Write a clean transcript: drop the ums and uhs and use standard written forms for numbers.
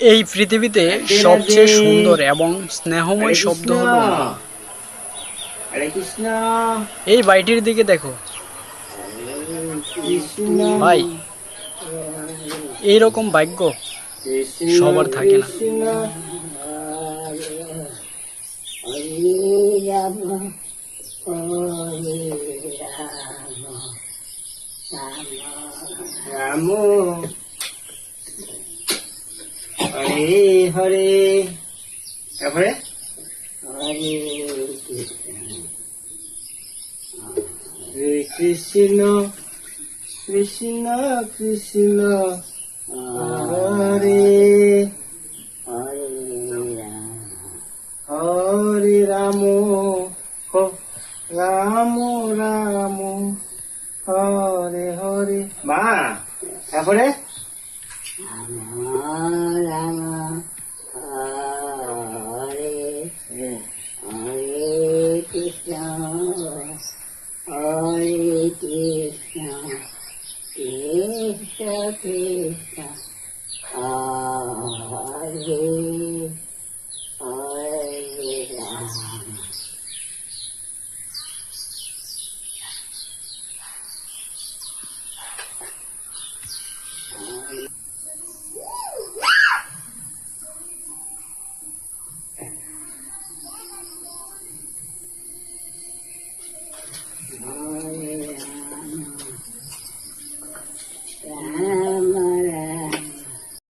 এই পৃথিবীতে সবচেয়ে সুন্দর এবং স্নেহময় শব্দ হলো মা। হরে কৃষ্ণ এই বাড়িটির দিকে দেখো কৃষ্ণ ভাই, এইরকম ভাগ্য কৃষ্ণ সবার থাকে না। কৃষ্ণ হরে রাম হরে রাম রাম হরে হরে তারপরে হরে কৃষ্ণ কৃষ্ণ কৃষ্ণ হরে হরে রাম রাম রাম হরে হরে মা তারপরে রাম হরে হরে কৃষ্ণ হরে কৃষ্ণ কৃষ্ণ কৃষ্ণ হরে